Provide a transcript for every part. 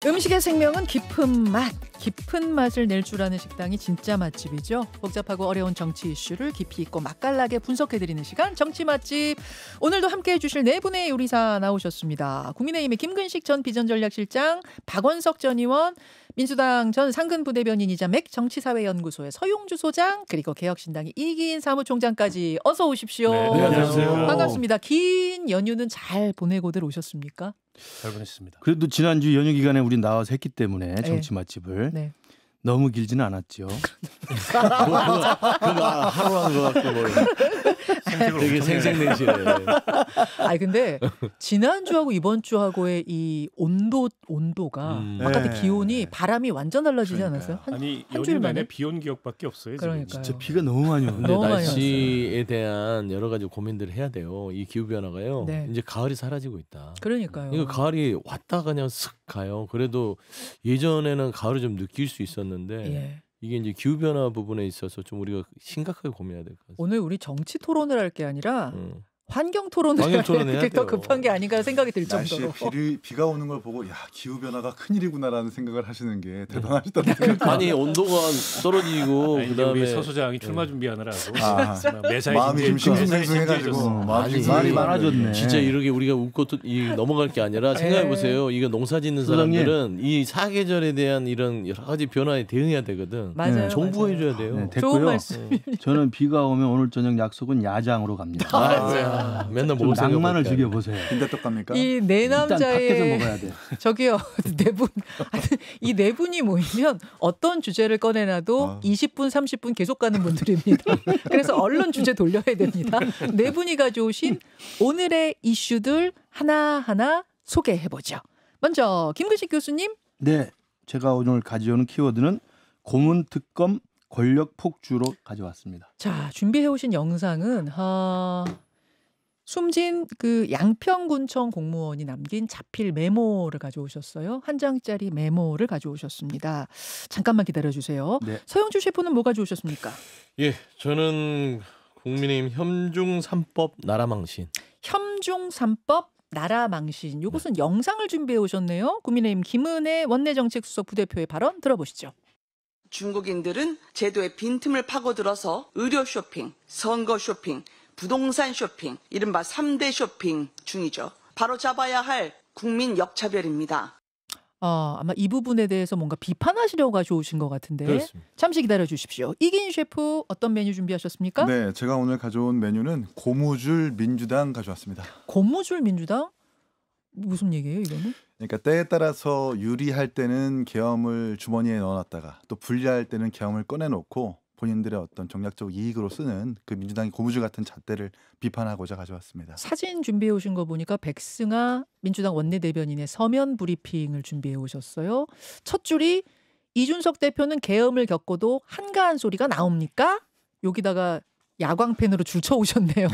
음식의 생명은 깊은 맛, 깊은 맛을 낼 줄 아는 식당이 진짜 맛집이죠. 복잡하고 어려운 정치 이슈를 깊이 있고 맛깔나게 분석해드리는 시간, 정치 맛집. 오늘도 함께해 주실 네 분의 요리사 나오셨습니다. 국민의힘의 김근식 전 비전전략실장, 박원석 전 의원, 민주당 전 상근부대변인이자 맥 정치사회연구소의 서용주 소장, 그리고 개혁신당의 이기인 사무총장까지 어서 오십시오. 네, 안녕하세요. 반갑습니다. 긴 연휴는 잘 보내고들 오셨습니까? 잘 보냈습니다. 그래도 지난주 연휴 기간에 우리 나와서 했기 때문에 정치 맛집을 네. 너무 길지는 않았죠. 그거 하루 한 거 같고 뭐 되게 생생내시네. 아니 근데 지난주하고 이번 주하고의 이 온도가 바깥의 네. 기온이 바람이 완전 달라지지 않았어요? 아니 한 줄 연휴 만에? 내내 비 온 기억밖에 없어요. 지금. 그러니까요. 진짜 비가 너무 많이 오는데. 근데 너무 많이 날씨에 대한 여러 가지 고민들을 해야 돼요. 이 기후 변화가요. 네. 이제 가을이 사라지고 있다. 그러니까요. 이거 가을이 왔다 그냥 슥 가요. 그래도 예전에는 가을을 좀 느낄 수 있었는데 예. 이게 이제 기후 변화 부분에 있어서 좀 우리가 심각하게 고민해야 될 것 같습니다. 오늘 우리 정치 토론을 할 게 아니라 음. 환경 토론을 환경 해야 토론 해야 게 더 돼요. 급한 게 아닌가 생각이 들 날씨에 정도로. 비가 오는 걸 보고 야 기후 변화가 큰 일이구나라는 생각을 하시는 게 대단하시다는 생각. 아니 온도가 떨어지고 아니, 그다음에 우리 서 소장이 출마 준비하느라고 아. 매사에 마음이 좀 싱숭생숭해가지고 아니, 말이 많아졌네. 진짜 이렇게 우리가 웃고 넘어갈 게 아니라 생각해 보세요. 이거 농사 짓는 소장님. 사람들은 이 사계절에 대한 이런 여러 가지 변화에 대응해야 되거든. 맞아요. 정부가 맞아요. 해줘야 돼요. 네, 좋은 됐고요. 말씀. 저는 비가 오면 오늘 저녁 약속은 야장으로 갑니다. 아, 맨날 좀 먹을 생각 낭만을 없게 즐겨보세요. 빈대떡 갑니까? 이 네 일단 밖에서 남자의 먹어야 돼. 저기요 네 분, 이 네 분이 모이면 어떤 주제를 꺼내놔도 20분 30분 계속 가는 분들입니다. 그래서 얼른 주제 돌려야 됩니다. 네 분이 가져오신 오늘의 이슈들 하나하나 소개해보죠. 먼저 김근식 교수님. 네, 제가 오늘 가져오는 키워드는 고문 특검 권력 폭주로 가져왔습니다. 자, 준비해오신 영상은 숨진 그 양평군청 공무원이 남긴 자필 메모를 가져오셨어요. 한 장짜리 메모를 가져오셨습니다. 잠깐만 기다려주세요. 네. 서영주 셰프는 뭐 가져오셨습니까? 예, 저는 국민의힘 혐중 3법 나라망신. 혐중 3법 나라망신. 이것은 영상을 준비해 오셨네요. 국민의힘 김은혜 원내정책수석 부대표의 발언 들어보시죠. 중국인들은 제도의 빈틈을 파고들어서 의료 쇼핑, 선거 쇼핑, 부동산 쇼핑, 이른바 3대 쇼핑 중이죠. 바로 잡아야 할 국민 역차별입니다. 아마 이 부분에 대해서 뭔가 비판하시려고 가져오신 것 같은데 그렇습니다. 잠시 기다려 주십시오. 이긴 셰프 어떤 메뉴 준비하셨습니까? 네, 제가 오늘 가져온 메뉴는 고무줄 민주당 가져왔습니다. 고무줄 민주당? 무슨 얘기예요 이거는? 그러니까 때에 따라서 유리할 때는 계엄을 주머니에 넣어놨다가 또 불리할 때는 계엄을 꺼내놓고 본인들의 어떤 정략적 이익으로 쓰는 그 민주당의 고무줄 같은 잣대를 비판하고자 가져왔습니다. 사진 준비해 오신 거 보니까 백승아 민주당 원내대변인의 서면 브리핑을 준비해 오셨어요. 첫 줄이 이준석 대표는 계엄을 겪고도 한가한 소리가 나옵니까? 여기다가 야광펜으로 줄쳐 오셨네요.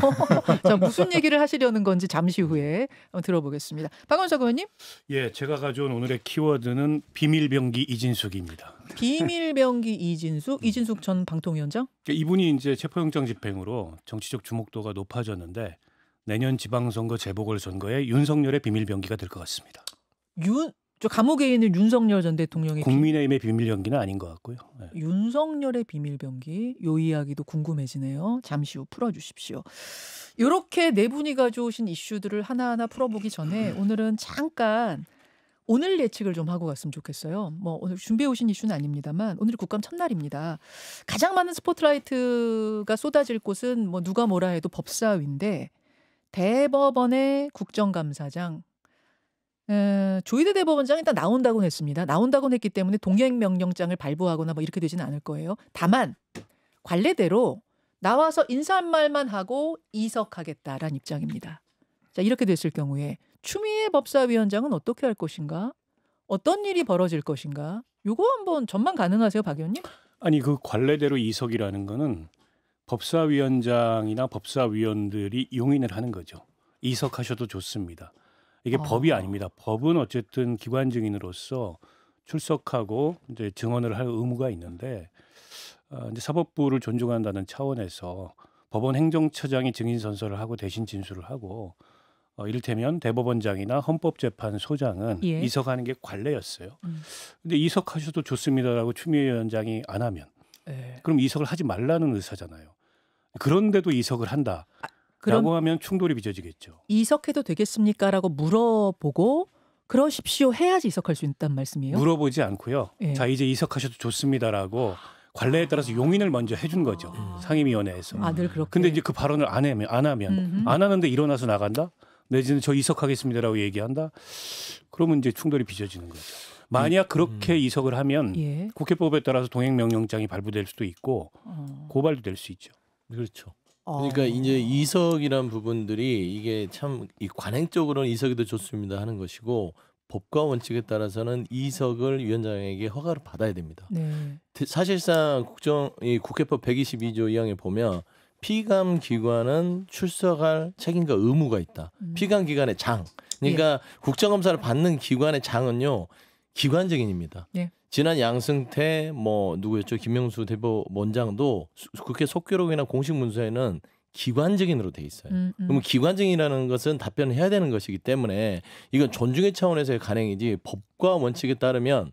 자, 무슨 얘기를 하시려는 건지 잠시 후에 한번 들어보겠습니다. 박원석 의원님. 예, 제가 가져온 오늘의 키워드는 비밀병기 이진숙입니다. 비밀병기 이진숙 전 방통위원장. 이분이 이제 체포영장 집행으로 정치적 주목도가 높아졌는데 내년 지방선거 재보궐선거에 윤석열의 비밀병기가 될 것 같습니다. 저 감옥에 있는 윤석열 전 대통령의 국민의힘의 비밀병기는 아닌 것 같고요. 네. 윤석열의 비밀병기, 요 이야기도 궁금해지네요. 잠시 후 풀어주십시오. 이렇게 네 분이 가져오신 이슈들을 하나하나 풀어보기 전에 오늘은 잠깐 오늘 예측을 좀 하고 갔으면 좋겠어요. 뭐 오늘 준비해 오신 이슈는 아닙니다만 오늘이 국감 첫날입니다. 가장 많은 스포트라이트가 쏟아질 곳은 뭐 누가 뭐라 해도 법사위인데 대법원의 국정감사장 조희대 대법원장이 일단 나온다고는 했습니다. 나온다고는 했기 때문에 동행명령장을 발부하거나 뭐 이렇게 되지는 않을 거예요. 다만 관례대로 나와서 인사한 말만 하고 이석하겠다라는 입장입니다. 자, 이렇게 됐을 경우에 추미애 법사위원장은 어떻게 할 것인가? 어떤 일이 벌어질 것인가? 요거 한번 전망 가능하세요, 박 의원님? 아니 그 관례대로 이석이라는 거는 법사위원장이나 법사위원들이 용인을 하는 거죠. 이석하셔도 좋습니다. 이게 법이 아닙니다. 법은 어쨌든 기관 증인으로서 출석하고 이제 증언을 할 의무가 있는데 이제 사법부를 존중한다는 차원에서 법원 행정처장이 증인 선서를 하고 대신 진술을 하고 이를테면 대법원장이나 헌법재판소장은 예. 이석하는 게 관례였어요. 근데 이석하셔도 좋습니다라고 추미애 위원장이 안 하면 예. 그럼 이석을 하지 말라는 의사잖아요. 그런데도 이석을 한다라고 그럼 하면 충돌이 빚어지겠죠. 이석해도 되겠습니까라고 물어보고 그러십시오 해야지 이석할 수 있다는 말씀이에요? 물어보지 않고요. 예. 자 이제 이석하셔도 좋습니다라고 관례에 따라서 용인을 먼저 해준 거죠. 상임위원회에서. 늘 그렇게. 근데 이제 그 발언을 안 하면 안 하는데 일어나서 나간다? 내지는 저 이석하겠습니다라고 얘기한다? 그러면 이제 충돌이 빚어지는 거죠. 만약 그렇게 이석을 하면 예. 국회법에 따라서 동행명령장이 발부될 수도 있고 고발도 될 수 있죠. 그렇죠. 그러니까 이제 이석이란 부분들이 이게 참 이 관행적으로는 이석이 더 좋습니다 하는 것이고 법과 원칙에 따라서는 이석을 위원장에게 허가를 받아야 됩니다. 네. 사실상 이 국회법 122조 2항에 보면 피감 기관은 출석할 책임과 의무가 있다. 피감 기관의 장. 그러니까 국정감사를 받는 기관의 장은요 기관적인입니다. 예. 지난 양승태 누구였죠? 김명수 대법원장도 국회 속기록이나 공식 문서에는 기관적인으로 돼 있어요. 그러면 기관적이라는 것은 답변을 해야 되는 것이기 때문에 이건 존중의 차원에서의 간행이지 법과 원칙에 따르면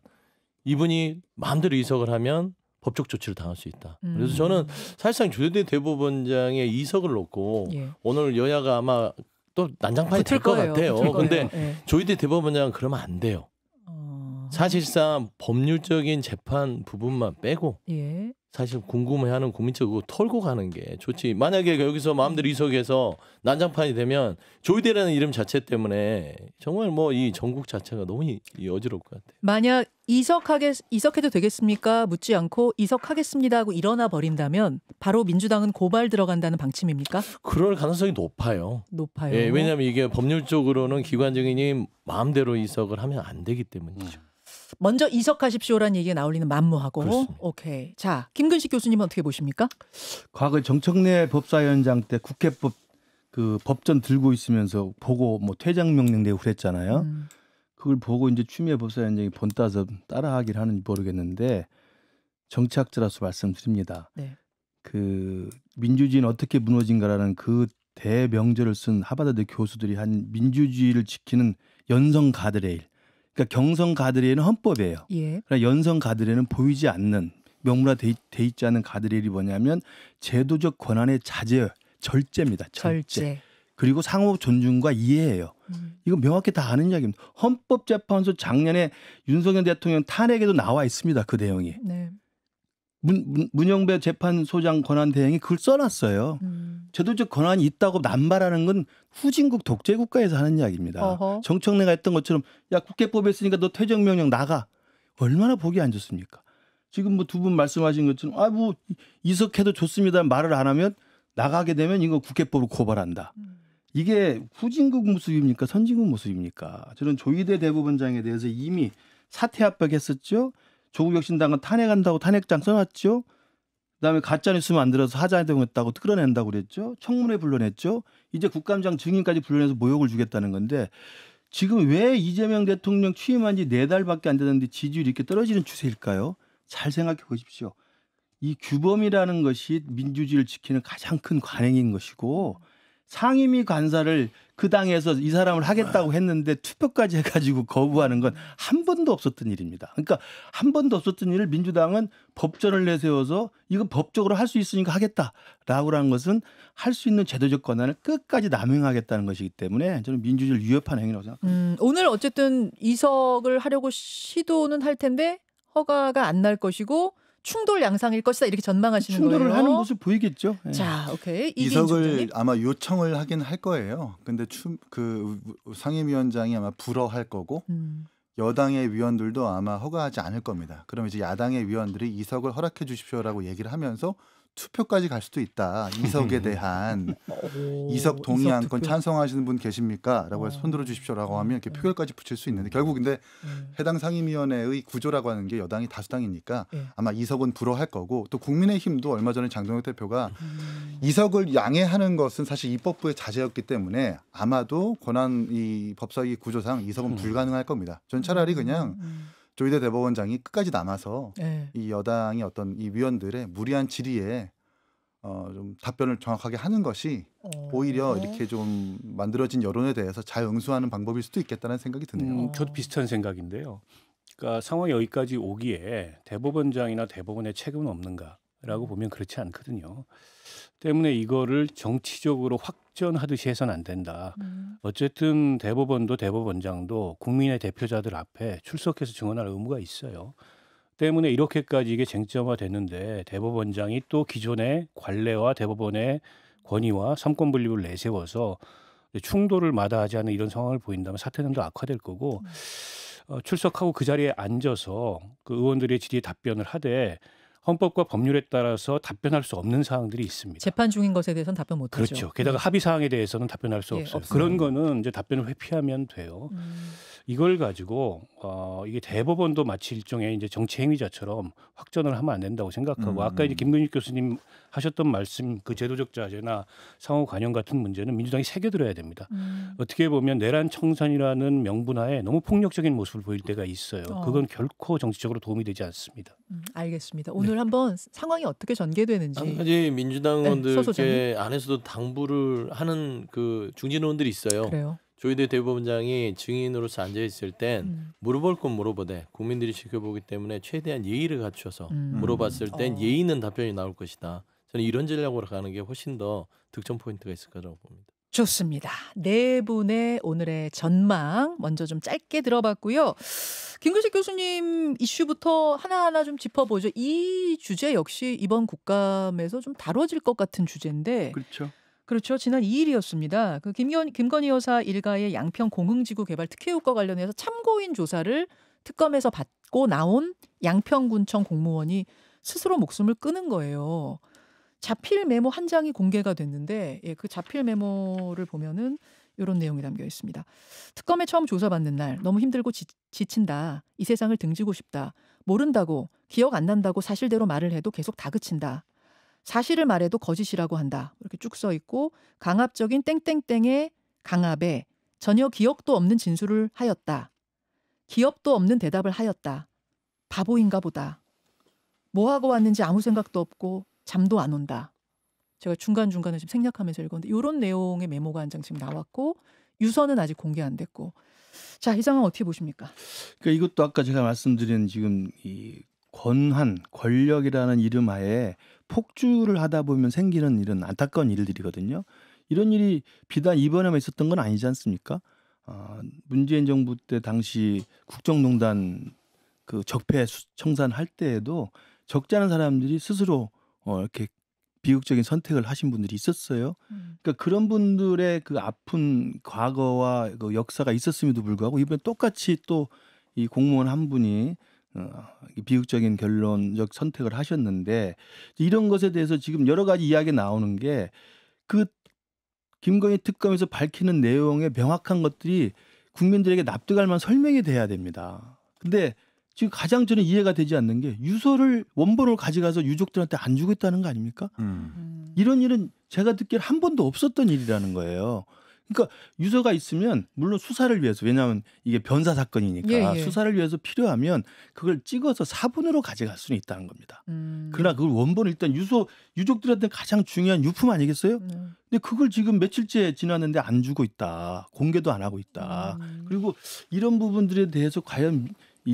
이분이 마음대로 이석을 하면 법적 조치를 당할 수 있다. 그래서 저는 사실상 조희대 대법원장의 이석을 놓고 예. 오늘 여야가 아마 또 난장판이 될 것 같아요. 근데 예. 조희대 대법원장은 그러면 안 돼요. 사실상 법률적인 재판 부분만 빼고 예. 사실 궁금해하는 국민적으로 털고 가는 게 좋지. 만약에 여기서 마음대로 이석해서 난장판이 되면 조희대라는 이름 자체 때문에 정말 이 전국 자체가 너무 어지러울 것 같아요. 만약 이석해도 되겠습니까? 묻지 않고 이석하겠습니다 하고 일어나 버린다면 바로 민주당은 고발 들어간다는 방침입니까? 그럴 가능성이 높아요. 높아요. 예, 왜냐하면 이게 법률적으로는 기관적인이 마음대로 이석을 하면 안 되기 때문이죠. 먼저 이석하십시오라는 얘기가 나올리는 만무하고. 그렇습니다. 오케이. 자, 김근식 교수님은 어떻게 보십니까? 과거 정청래 법사위원장 때 국회법 그 법전 들고 있으면서 보고 퇴장 명령 내고 그랬잖아요. 그걸 보고 이제 추미애 법사위원장이 본따서 따라하긴 하는지 모르겠는데 정치학자로서 말씀드립니다. 네. 그 민주주의는 어떻게 무너진가라는 그 대명절을 쓴 하버드 교수들이 한 민주주의를 지키는 연성 가드레일. 그러니까 경성 가드레일은 헌법이에요. 예. 그러나 연성 가드레일은 보이지 않는 명문화돼 있지 않은 가드레일이 뭐냐면 제도적 권한의 자제, 절제입니다. 절제. 그리고 상호 존중과 이해예요. 이거 명확히 다 아는 이야기입니다. 헌법재판소 작년에 윤석열 대통령 탄핵에도 나와 있습니다. 그 내용이. 네. 문영배 재판소장 권한 대행이 그걸 써놨어요. 제도적 권한이 있다고 남발하는 건 후진국 독재국가에서 하는 이야기입니다. 어허. 정청래가 했던 것처럼 야 국회법에 있으니까 너 퇴정명령 나가. 얼마나 보기 안 좋습니까? 지금 두 분 말씀하신 것처럼 이석해도 좋습니다 말을 안 하면 나가게 되면 이거 국회법으로 고발한다. 이게 후진국 모습입니까? 선진국 모습입니까? 저는 조희대 대법원장에 대해서 이미 사퇴 압박했었죠. 조국 혁신당은 탄핵한다고 탄핵장 써놨죠. 그다음에 가짜뉴스 만들어서 하자했다고 끌어낸다고 그랬죠. 청문회 불러냈죠. 이제 국감장 증인까지 불러내서 모욕을 주겠다는 건데 지금 왜 이재명 대통령 취임한 지 4달밖에 안 되는데 지지율이 이렇게 떨어지는 추세일까요? 잘 생각해 보십시오. 이 규범이라는 것이 민주주의를 지키는 가장 큰 관행인 것이고 상임위 간사를 그 당에서 이 사람을 하겠다고 했는데 투표까지 해가지고 거부하는 건 한 번도 없었던 일입니다. 그러니까 한 번도 없었던 일을 민주당은 법전을 내세워서 이거 법적으로 할 수 있으니까 하겠다라고 하는 것은 할 수 있는 제도적 권한을 끝까지 남용하겠다는 것이기 때문에 저는 민주주의를 위협하는 행위라고 생각합니다. 오늘 어쨌든 이석을 하려고 시도는 할 텐데 허가가 안 날 것이고 충돌 양상일 것이다 이렇게 전망하시는 충돌을 거예요. 하는 모습 보이겠죠. 예. 자, 오케이. 이석을 아마 요청을 하긴 할 거예요. 근데 그 상임위원장이 아마 불허할 거고 여당의 위원들도 아마 허가하지 않을 겁니다. 그럼 이제 야당의 위원들이 이석을 허락해 주십시오라고 얘기를 하면서 투표까지 갈 수도 있다. 이석에 대한 이석 동의 안건 찬성하시는 분 계십니까? 라고 해서 손들어 주십시오라고 하면 이렇게 표결까지 붙일 수 있는데 결국 근데 해당 상임위원회의 구조라고 하는 게 여당이 다수당이니까 아마 이석은 불허할 거고 또 국민의힘도 얼마 전에 장동혁 대표가 이석을 양해하는 것은 사실 입법부의 자제였기 때문에 아마도 이 법사위 구조상 이석은 불가능할 겁니다. 전 차라리 그냥 조희대 대법원장이 끝까지 남아서 이 여당이 어떤 이 위원들의 무리한 질의에 좀 답변을 정확하게 하는 것이 오히려 이렇게 좀 만들어진 여론에 대해서 잘 응수하는 방법일 수도 있겠다는 생각이 드네요. 저도 비슷한 생각인데요. 그러니까 상황이 여기까지 오기에 대법원장이나 대법원의 책임은 없는가라고 보면 그렇지 않거든요. 때문에 이거를 정치적으로 확전하듯이 해서는 안 된다. 어쨌든 대법원도 대법원장도 국민의 대표자들 앞에 출석해서 증언할 의무가 있어요. 때문에 이렇게까지 이게 쟁점화됐는데 대법원장이 또 기존의 관례와 대법원의 권위와 삼권 분립을 내세워서 충돌을 마다하지 않는 이런 상황을 보인다면 사태는 더 악화될 거고 출석하고 그 자리에 앉아서 그 의원들의 질의에 답변을 하되 헌법과 법률에 따라서 답변할 수 없는 사항들이 있습니다. 재판 중인 것에 대해서는 답변 못 하죠. 그렇죠. 게다가 합의 사항에 대해서는 답변할 수 없어요. 없어요. 그런 거는 이제 답변을 회피하면 돼요. 이걸 가지고 이게 대법원도 마치 일종의 이제 정치 행위자처럼 확전을 하면 안 된다고 생각하고 아까 이제 김근익 교수님 하셨던 말씀 그 제도적 자제나 상호 관여 같은 문제는 민주당이 새겨들어야 됩니다. 어떻게 보면 내란 청산이라는 명분하에 너무 폭력적인 모습을 보일 때가 있어요. 그건 결코 정치적으로 도움이 되지 않습니다. 알겠습니다. 오늘 한번 상황이 어떻게 전개되는지 한 가지 민주당 네, 의원들 서 소장님. 안에서도 당부를 하는 그 중진 의원들이 있어요. 그래요. 조희대 대법원장이 증인으로서 앉아 있을 땐 물어볼 건 물어보되 국민들이 지켜보기 때문에 최대한 예의를 갖춰서 물어봤을 땐 예의 있는 답변이 나올 것이다. 저는 이런 전략으로 가는 게 훨씬 더 득점 포인트가 있을 거라고 봅니다. 좋습니다. 네 분의 오늘의 전망 먼저 좀 짧게 들어봤고요. 김근식 교수님 이슈부터 하나하나 좀 짚어보죠. 이 주제 역시 이번 국감에서 좀 다뤄질 것 같은 주제인데 그렇죠. 그렇죠. 지난 2일이었습니다. 그 김건희 여사 일가의 양평 공흥지구 개발 특혜 의혹과 관련해서 참고인 조사를 특검에서 받고 나온 양평군청 공무원이 스스로 목숨을 끊은 거예요. 자필 메모 한 장이 공개가 됐는데 그 자필 메모를 보면은 이런 내용이 담겨 있습니다. 특검에 처음 조사받는 날 너무 힘들고 지친다. 이 세상을 등지고 싶다. 모른다고 기억 안 난다고 사실대로 말을 해도 계속 다그친다. 사실을 말해도 거짓이라고 한다. 이렇게 쭉 써 있고 강압적인 땡땡땡의 강압에 전혀 기억도 없는 진술을 하였다. 기억도 없는 대답을 하였다. 바보인가 보다. 뭐 하고 왔는지 아무 생각도 없고 잠도 안 온다. 제가 중간중간에 지금 생략하면서 읽었는데 이런 내용의 메모가 한 장 지금 나왔고 유서는 아직 공개 안 됐고. 자, 이 상황 어떻게 보십니까? 그러니까 이것도 아까 제가 말씀드린 지금 이 권한, 권력이라는 이름하에 폭주를 하다 보면 생기는 이런 안타까운 일들이거든요. 이런 일이 비단 이번에만 있었던 건 아니지 않습니까? 문재인 정부 때 당시 국정농단 그 적폐 청산할 때에도 적지 않은 사람들이 스스로 이렇게 비극적인 선택을 하신 분들이 있었어요. 그러니까 그런 분들의 그 아픈 과거와 그 역사가 있었음에도 불구하고 이번에 똑같이 또 이 공무원 한 분이 비극적인 결론적 선택을 하셨는데 이런 것에 대해서 지금 여러 가지 이야기 나오는 게 그 김건희 특검에서 밝히는 내용의 명확한 것들이 국민들에게 납득할 만한 설명이 돼야 됩니다. 근데 지금 가장 저는 이해가 되지 않는 게 유서를 원본을 가져가서 유족들한테 안 주고 있다는 거 아닙니까? 이런 일은 제가 듣기에 한 번도 없었던 일이라는 거예요. 그러니까 유서가 있으면 물론 수사를 위해서 왜냐하면 이게 변사 사건이니까 예. 수사를 위해서 필요하면 그걸 찍어서 사본으로 가져갈 수는 있다는 겁니다. 그러나 그걸 원본을 일단 유족들한테 가장 중요한 유품 아니겠어요? 근데 그걸 지금 며칠째 지났는데 안 주고 있다. 공개도 안 하고 있다. 그리고 이런 부분들에 대해서 과연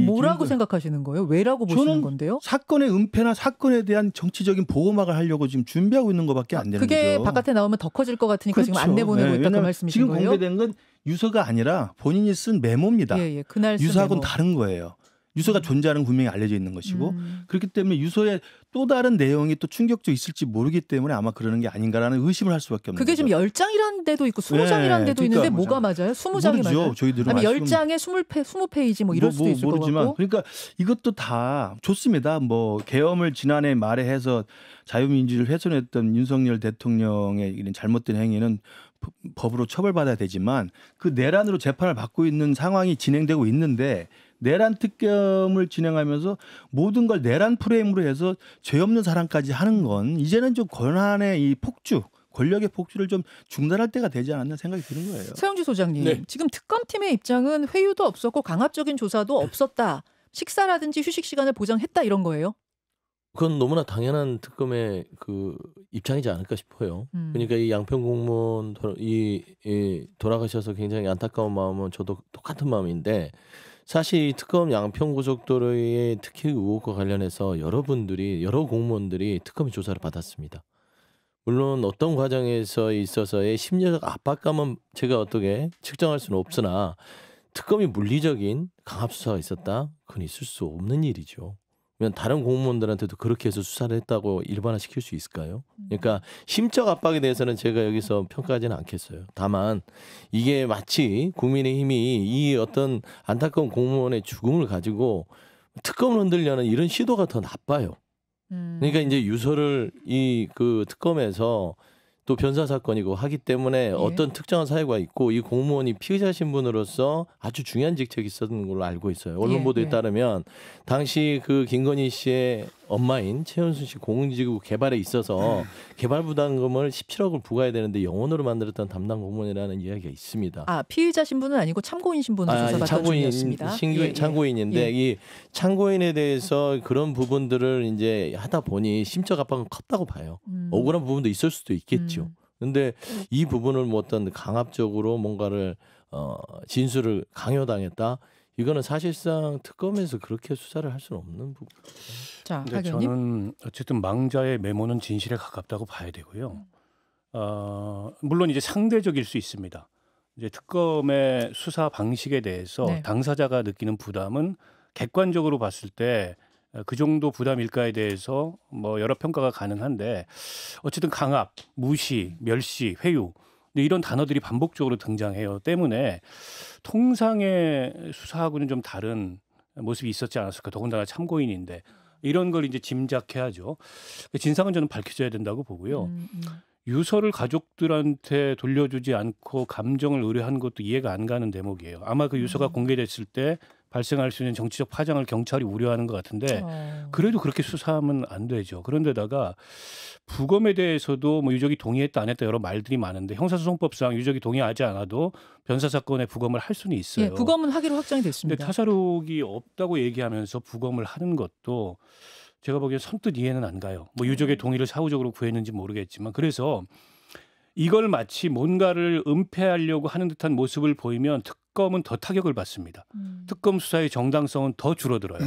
뭐라고 생각하시는 거예요? 왜라고 보시는 건데요? 사건의 은폐나 사건에 대한 정치적인 보호막을 하려고 지금 준비하고 있는 것밖에 안 되는 거죠. 그게 바깥에 나오면 더 커질 것 같으니까 그렇죠. 지금 안 내보내고 있다 그 말씀이신 지금 거예요? 공개된 건 유서가 아니라 본인이 쓴 메모입니다. 예. 그날 쓴 유서하고는 메모. 다른 거예요. 유서가 존재하는 건 분명히 알려져 있는 것이고 그렇기 때문에 유서에 또 다른 내용이 또 충격적 있을지 모르기 때문에 아마 그러는 게 아닌가라는 의심을 할 수밖에 없는 그게 거죠. 지금 10장이라는 데도 있고 20장이라는 데도 그러니까 있는데 뭐가 맞아요? 20장이 모르죠. 맞아요? 저희들은 아니 아직은 10장에 20페이지 뭐 이럴 수도 있을 모르지만 것 같고. 그러니까 이것도 다 좋습니다. 뭐 계엄을 지난해 말에 해서 자유민주주의를 훼손했던 윤석열 대통령의 이런 잘못된 행위는 법으로 처벌받아야 되지만 그 내란으로 재판을 받고 있는 상황이 진행되고 있는데 내란 특검을 진행하면서 모든 걸 내란 프레임으로 해서 죄 없는 사람까지 하는 건 이제는 좀 권한의 이 폭주, 권력의 폭주를 좀 중단할 때가 되지 않았나 생각이 드는 거예요. 서영주 소장님, 네. 지금 특검팀의 입장은 회유도 없었고 강압적인 조사도 없었다. 식사라든지 휴식 시간을 보장했다 이런 거예요? 그건 너무나 당연한 특검의 그 입장이지 않을까 싶어요. 그러니까 이 양평 공무원 돌아가셔서 굉장히 안타까운 마음은 저도 똑같은 마음인데 사실 이 특검 양평 고속도로의 특혜 의혹과 관련해서 여러 공무원들이 특검의 조사를 받았습니다. 물론 어떤 과정에서 있어서의 심리적 압박감은 제가 어떻게 측정할 수는 없으나 특검이 물리적인 강압 수사가 있었다? 그건 있을 수 없는 일이죠. 그러면 다른 공무원들한테도 그렇게 해서 수사를 했다고 일반화시킬 수 있을까요? 그러니까 심적 압박에 대해서는 제가 여기서 평가하지는 않겠어요. 다만 이게 마치 국민의힘이 이 어떤 안타까운 공무원의 죽음을 가지고 특검을 흔들려는 이런 시도가 더 나빠요. 그러니까 이제 유서를 이 그 특검에서 또 변사 사건이고 하기 때문에 어떤 특정한 사유가 있고 이 공무원이 피의자 신분으로서 아주 중요한 직책이 있었던 걸로 알고 있어요. 언론 보도에 따르면 당시 그 김건희 씨의 엄마인 최은순 씨 공직구 개발에 있어서 개발 부담금을 17억을 부과해야 되는데 영원으로 만들었던 담당 공무원이라는 이야기가 있습니다. 아, 피의자 신분은 아니고 참고인 신분으로 조사받던 중이었습니다. 참고인인데 이 참고인에 대해서 그런 부분들을 이제 하다 보니 심적 압박은 컸다고 봐요. 억울한 부분도 있을 수도 있겠죠. 근데 이 부분을 뭐 어떤 강압적으로 뭔가를 진술을 강요당했다. 이거는 사실상 특검에서 그렇게 수사를 할 수는 없는 부분. 자, 근데 하경님. 저는 어쨌든 망자의 메모는 진실에 가깝다고 봐야 되고요. 물론 이제 상대적일 수 있습니다. 이제 특검의 수사 방식에 대해서 네. 당사자가 느끼는 부담은 객관적으로 봤을 때 그 정도 부담일까에 대해서 뭐 여러 평가가 가능한데 어쨌든 강압, 무시, 멸시, 회유 이런 단어들이 반복적으로 등장해요. 때문에 통상의 수사하고는 좀 다른 모습이 있었지 않았을까. 더군다나 참고인인데 이런 걸 이제 짐작해야죠. 진상은 저는 밝혀져야 된다고 보고요. 유서를 가족들한테 돌려주지 않고 감정을 의뢰한 것도 이해가 안 가는 대목이에요. 아마 그 유서가 공개됐을 때 발생할 수 있는 정치적 파장을 경찰이 우려하는 것 같은데 그래도 그렇게 수사하면 안 되죠. 그런데다가 부검에 대해서도 뭐 유족이 동의했다 안 했다 여러 말들이 많은데 형사소송법상 유족이 동의하지 않아도 변사 사건의 부검을 할 수는 있어요. 예, 부검은 하기로 확정이 근데 됐습니다. 타사록이 없다고 얘기하면서 부검을 하는 것도 제가 보기엔 선뜻 이해는 안 가요. 뭐 유족의 동의를 사후적으로 구했는지 모르겠지만 그래서 이걸 마치 뭔가를 은폐하려고 하는 듯한 모습을 보이면 특검은 더 타격을 받습니다. 특검 수사의 정당성은 더 줄어들어요.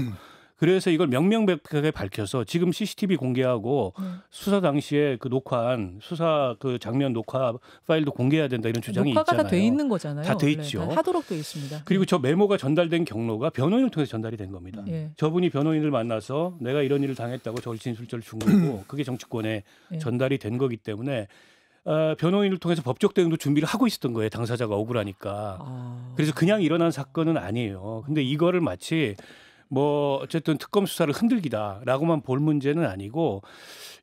그래서 이걸 명명백백하게 밝혀서 지금 CCTV 공개하고 수사 당시에 그 녹화한 수사 그 장면 녹화 파일도 공개해야 된다 이런 주장이 녹화가 있잖아요. 다 돼 있는 거잖아요. 다 돼 원래. 있죠. 다 하도록 돼 있습니다. 그리고 저 메모가 전달된 경로가 변호인을 통해서 전달이 된 겁니다. 예. 저분이 변호인을 만나서 내가 이런 일을 당했다고 저를 진술서를 준 거고 그게 정치권에 전달이 된 거기 때문에 변호인을 통해서 법적 대응도 준비를 하고 있었던 거예요. 당사자가 억울하니까. 그래서 그냥 일어난 사건은 아니에요. 근데 이거를 마치 뭐 어쨌든 특검 수사를 흔들기다라고만 볼 문제는 아니고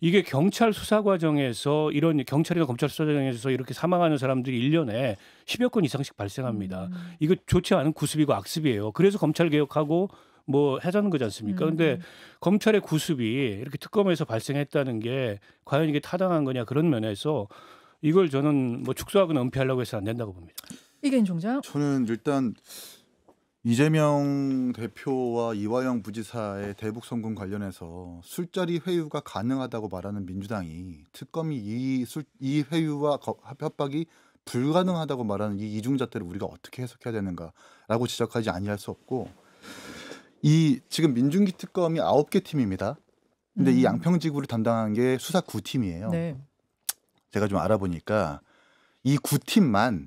이게 경찰 수사 과정에서 이런 경찰이나 검찰 수사 과정에서 이렇게 사망하는 사람들이 1년에 10여 건 이상씩 발생합니다. 이거 좋지 않은 구습이고 악습이에요. 그래서 검찰 개혁하고 뭐 하자는 거지 않습니까? 근데 검찰의 구습이 이렇게 특검에서 발생했다는 게 과연 이게 타당한 거냐 그런 면에서 이걸 저는 뭐 축소하거나 은폐하려고 해서 안 된다고 봅니다. 이계인 총장. 저는 일단 이재명 대표와 이화영 부지사의 대북 송금 관련해서 술자리 회유가 가능하다고 말하는 민주당이 특검이 이 회유와 협박이 불가능하다고 말하는 이 이중잣대를 우리가 어떻게 해석해야 되는가라고 지적하지 아니할 수 없고 이 지금 민중기 특검이 9개 팀입니다. 근데 이 양평지구를 담당한 게 수사 9팀이에요. 네. 제가 좀 알아보니까 이 9팀만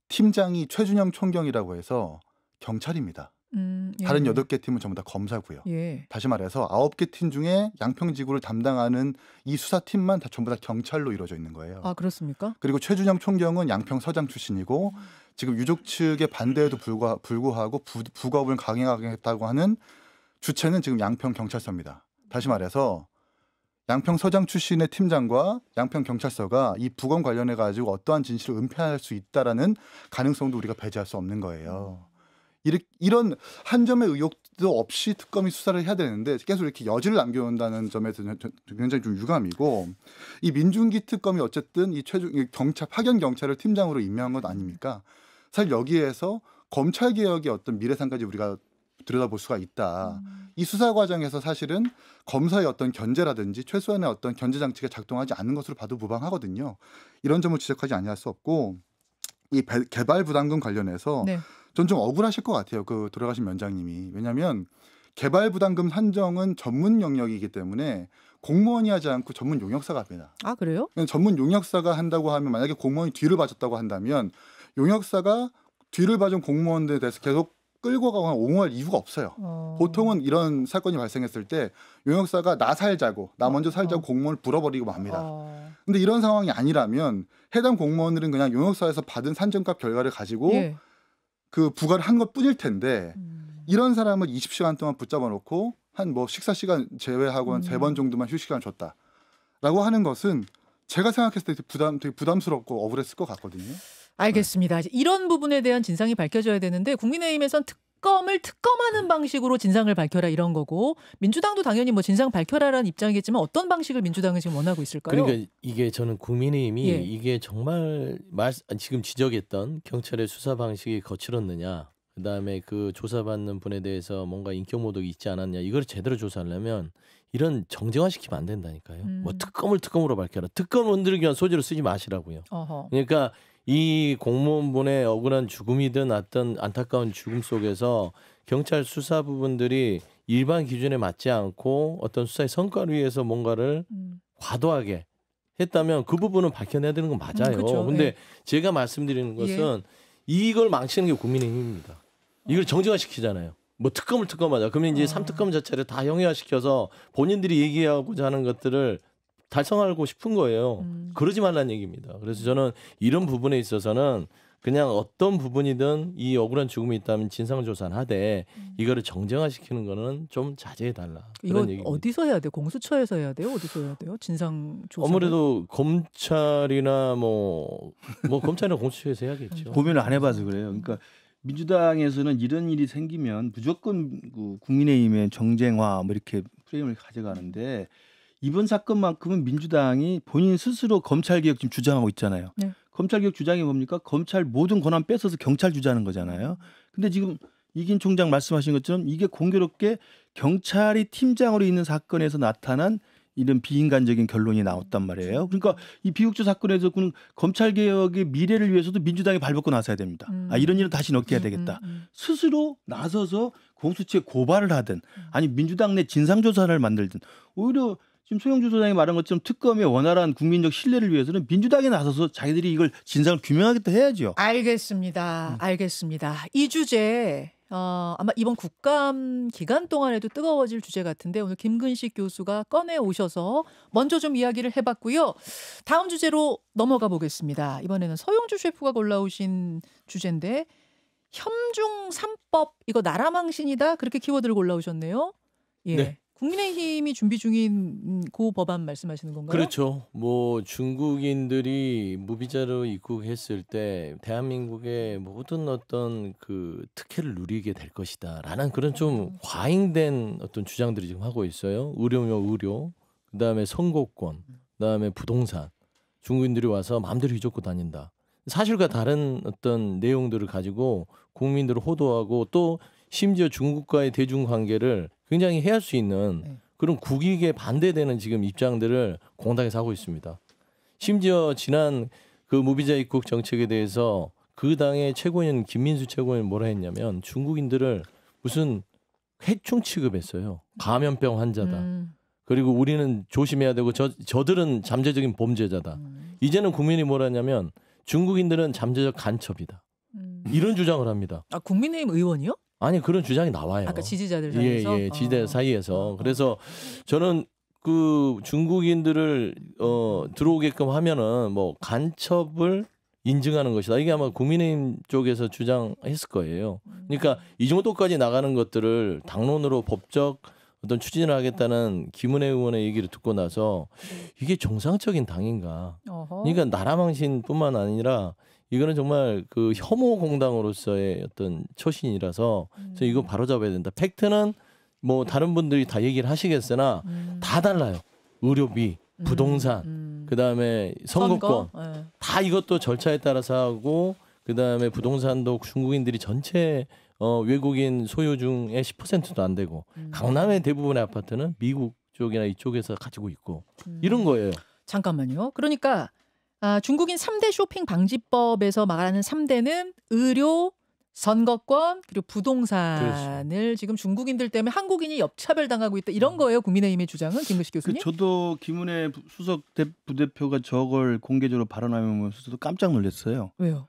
팀장이 최준영 총경이라고 해서 경찰입니다. 예. 다른 8개 팀은 전부 다 검사고요. 예. 다시 말해서 9개 팀 중에 양평지구를 담당하는 이 수사팀만 다 전부 다 경찰로 이루어져 있는 거예요. 아, 그렇습니까? 그리고 최준영 총경은 양평서장 출신이고 지금 유족 측의 반대에도 불구하고 부검을 강행하겠다고 하는 주체는 지금 양평경찰서입니다. 다시 말해서 양평서장 출신의 팀장과 양평경찰서가 이 부검 관련해 가지고 어떠한 진실을 은폐할 수 있다라는 가능성도 우리가 배제할 수 없는 거예요. 이런 한 점의 의혹도 없이 특검이 수사를 해야 되는데 계속 이렇게 여지를 남겨온다는 점에서 굉장히 좀 유감이고 이 민중기 특검이 어쨌든 이 경찰 파견 경찰을 팀장으로 임명한 것 아닙니까? 사실 여기에서 검찰 개혁의 어떤 미래상까지 우리가 들여다볼 수가 있다. 이 수사 과정에서 사실은 검사의 어떤 견제라든지 최소한의 어떤 견제 장치가 작동하지 않는 것으로 봐도 무방하거든요. 이런 점을 지적하지 아니할 수 없고 이 개발 부담금 관련해서 네. 전 좀 억울하실 것 같아요. 그 돌아가신 위원장님이. 왜냐하면 개발 부담금 산정은 전문 영역이기 때문에 공무원이 하지 않고 전문 용역사가 합니다. 아 그래요? 전문 용역사가 한다고 하면 만약에 공무원이 뒤를 봐줬다고 한다면 용역사가 뒤를 봐준 공무원들에 대해서 계속 끌고 가거나 옹호할 이유가 없어요. 보통은 이런 사건이 발생했을 때 용역사가 나 살자고 나 먼저 살자고 공무원을 불어버리고 맙니다. 근데 이런 상황이 아니라면 해당 공무원들은 그냥 용역사에서 받은 산정값 결과를 가지고 예. 그 부과를 한 것뿐일 텐데 이런 사람을 20시간 동안 붙잡아 놓고 한 뭐 식사 시간 제외하고 한 3번 정도만 휴식 시간 줬다라고 하는 것은 제가 생각했을 때 되게 부담스럽고 억울했을 것 같거든요. 알겠습니다. 이런 부분에 대한 진상이 밝혀져야 되는데 국민의힘에선 특검을 특검하는 방식으로 진상을 밝혀라 이런 거고 민주당도 당연히 뭐 진상 밝혀라라는 입장이겠지만 어떤 방식을 민주당은 지금 원하고 있을까요? 그러니까 이게 저는 국민의힘이 예. 이게 정말 지금 지적했던 경찰의 수사 방식이 거칠었느냐, 그다음에 그 조사받는 분에 대해서 뭔가 인격 모독이 있지 않았냐, 이걸 제대로 조사하려면 이런 정쟁화시키면 안 된다니까요. 뭐 특검을 특검으로 밝혀라. 특검 흔들기 위한 소재로 쓰지 마시라고요. 어허. 그러니까 이 공무원분의 억울한 죽음이든 어떤 안타까운 죽음 속에서 경찰 수사 부분들이 일반 기준에 맞지 않고 어떤 수사의 성과를 위해서 뭔가를 과도하게 했다면 그 부분은 밝혀내야 되는 건 맞아요. 그렇죠. 근데 예. 제가 말씀드리는 것은 이걸 망치는 게 국민의힘입니다. 이걸 정쟁화시키잖아요. 뭐 특검을 특검하자. 그러면 이제 3특검 자체를 다 형해화시켜서 본인들이 얘기하고자 하는 것들을 달성하고 싶은 거예요. 그러지 말라는 얘기입니다. 그래서 저는 이런 부분에 있어서는 그냥 어떤 부분이든 이 억울한 죽음이 있다면 진상조사는 하되 이거를 정쟁화시키는 거는 좀 자제해달라. 이거 그런 얘기입니다. 어디서 해야 돼요? 공수처에서 해야 돼요? 어디서 해야 돼요? 진상조사. 아무래도 검찰이나 뭐 검찰이나 공수처에서 해야겠죠. 고민을 안 해봐서 그래요. 그러니까 민주당에서는 이런 일이 생기면 무조건 그 국민의힘의 정쟁화 뭐 이렇게 프레임을 가져가는데 이번 사건만큼은 민주당이 본인 스스로 검찰개혁 지금 주장하고 있잖아요. 네. 검찰개혁 주장이 뭡니까? 검찰 모든 권한 뺏어서 경찰 주자는 거잖아요. 근데 지금 이긴 총장 말씀하신 것처럼 이게 공교롭게 경찰이 팀장으로 있는 사건에서 나타난 이런 비인간적인 결론이 나왔단 말이에요. 그러니까 이 비국조 사건에서 검찰개혁의 미래를 위해서도 민주당이 발벗고 나서야 됩니다. 이런 일은 다시 넣게 해야 되겠다. 스스로 나서서 공수처에 고발을 하든 아니 민주당 내 진상조사를 만들든 오히려 지금 소영주 소장이 말한 것처럼 특검의 원활한 국민적 신뢰를 위해서는 민주당에 나서서 자기들이 이걸 진상을 규명하겠다 해야죠. 알겠습니다. 알겠습니다. 이 주제 아마 이번 국감 기간 동안에도 뜨거워질 주제 같은데 오늘 김근식 교수가 꺼내 오셔서 먼저 좀 이야기를 해봤고요. 다음 주제로 넘어가 보겠습니다. 이번에는 서용주 셰프가 골라오신 주제인데 혐중 3법 이거 나라망신이다 그렇게 키워드를 골라오셨네요. 예. 네. 국민의힘이 준비 중인 그 법안 말씀하시는 건가요? 그렇죠. 뭐 중국인들이 무비자로 입국했을 때 대한민국의 모든 어떤 그 특혜를 누리게 될 것이다라는 그런 좀 과잉된 어떤 주장들이 지금 하고 있어요. 의료며 의료, 그다음에 선거권, 그다음에 부동산. 중국인들이 와서 마음대로 휘젓고 다닌다. 사실과 다른 어떤 내용들을 가지고 국민들을 호도하고 또 심지어 중국과의 대중 관계를 굉장히 해할 수 있는 그런 국익에 반대되는 지금 입장들을 공당에서 하고 있습니다. 심지어 지난 그 무비자 입국 정책에 대해서 그 당의 최고위원 김민수 최고위원이 뭐라 했냐면 중국인들을 무슨 해충 취급했어요. 감염병 환자다. 그리고 우리는 조심해야 되고 저들은 잠재적인 범죄자다. 이제는 국민이 뭐라 했냐면 중국인들은 잠재적 간첩이다. 이런 주장을 합니다. 아 국민의힘 의원이요? 아니 그런 주장이 나와요. 아까 지지자들 사이에서? 예, 지지자 사이에서. 그래서 저는 그 중국인들을 들어오게끔 하면은 뭐 간첩을 인증하는 것이다. 이게 아마 국민의힘 쪽에서 주장했을 거예요. 그러니까 이 정도까지 나가는 것들을 당론으로 법적 어떤 추진을 하겠다는 김은혜 의원의 얘기를 듣고 나서 이게 정상적인 당인가? 그러니까 나라망신뿐만 아니라 이거는 정말 그 혐오 공당으로서의 어떤 처신이라서 저 이거 바로잡아야 된다. 팩트는 뭐 다른 분들이 다 얘기를 하시겠으나 다 달라요. 의료비, 부동산, 그다음에 선거권 다 이것도 절차에 따라서 하고 그다음에 부동산도 중국인들이 전체 외국인 소유 중에 10%도 안 되고 강남의 대부분의 아파트는 미국 쪽이나 이쪽에서 가지고 있고 이런 거예요. 잠깐만요. 그러니까 중국인 3대 쇼핑 방지법에서 말하는 3대는 의료, 선거권 그리고 부동산을 그렇죠. 지금 중국인들 때문에 한국인이 역차별당하고 있다. 이런 거예요. 국민의힘의 주장은 김근식 교수님? 저도 김은혜 수석 부대표가 저걸 공개적으로 발언하면서도 깜짝 놀랐어요. 왜요?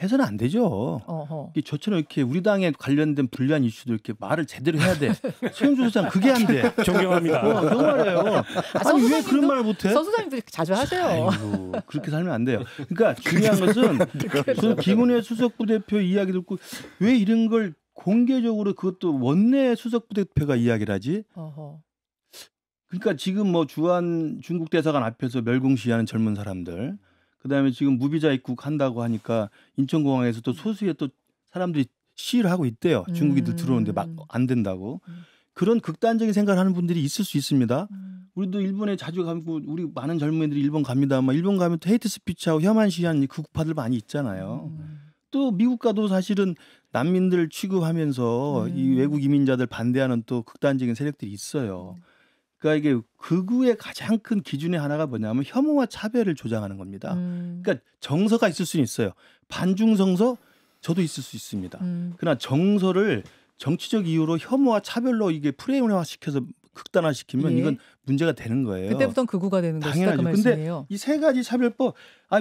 해서는 안 되죠. 어허. 저처럼 이렇게 우리 당에 관련된 불리한 이슈도 이렇게 말을 제대로 해야 돼. 최영주 소장 그게 안 돼. 존경합니다. 정말이에요. 아니 왜 그런 말을 못해? 서 소장님도 자주 하세요. 아이고, 그렇게 살면 안 돼요. 그러니까 중요한 것은 저는 김은혜 수석 부대표 이야기 듣고 왜 이런 걸 공개적으로 그것도 원내 수석 부대표가 이야기를 하지? 어허. 그러니까 지금 뭐 주한 중국 대사관 앞에서 멸궁시위하는 젊은 사람들, 그다음에 지금 무비자 입국한다고 하니까 인천공항에서 또 소수의 또 사람들이 시위를 하고 있대요. 중국인들 들어오는데 막 안 된다고. 그런 극단적인 생각을 하는 분들이 있을 수 있습니다. 우리도 일본에 자주 가고 우리 많은 젊은이들이 일본 갑니다만 일본 가면 또 헤이트 스피치하고 혐한 시위하는 극우파들 많이 있잖아요. 또 미국 가도 사실은 난민들 취급하면서 이 외국 이민자들 반대하는 또 극단적인 세력들이 있어요. 그러니까 이게 극우의 가장 큰 기준의 하나가 뭐냐면 혐오와 차별을 조장하는 겁니다. 그러니까 정서가 있을 수는 있어요. 반중 정서 저도 있을 수 있습니다. 그러나 정서를 정치적 이유로 혐오와 차별로 이게 프레임화시켜서 극단화시키면 예. 이건 문제가 되는 거예요. 그때부터는 극우가 되는 것이다. 그 당연하죠. 말씀이에요. 근데 이 세 가지 차별법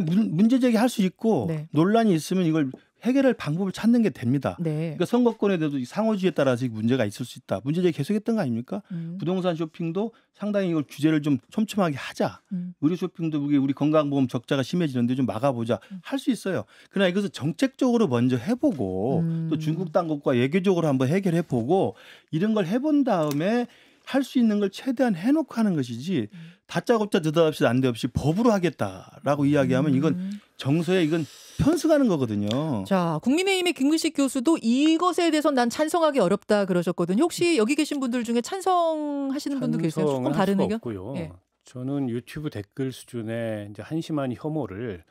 문제 제기할 수 있고 네. 논란이 있으면 이걸 해결할 방법을 찾는 게 됩니다. 네. 그러니까 선거권에 대해서 이 상호주의에 따라서 문제가 있을 수 있다. 문제 제기 계속했던 거 아닙니까? 부동산 쇼핑도 상당히 이걸 규제를 좀 촘촘하게 하자. 의료 쇼핑도 우리 건강보험 적자가 심해지는데 좀 막아보자. 할 수 있어요. 그러나 이것을 정책적으로 먼저 해보고 또 중국 당국과 외교적으로 한번 해결해보고 이런 걸 해본 다음에 할 수 있는 걸 최대한 해놓고 하는 것이지 다짜고짜 느닷없이 난데없이 법으로 하겠다라고 이야기하면 이건 정서에 이건 편승하는 거거든요. 자, 국민의힘의 김근식 교수도 이것에 대해서 난 찬성하기 어렵다 그러셨거든요. 혹시 여기 계신 분들 중에 찬성하시는 분도 계세요? 조금 다른 의견? 없고요. 예. 저는 유튜브 댓글 수준의 이제 한심한 혐오를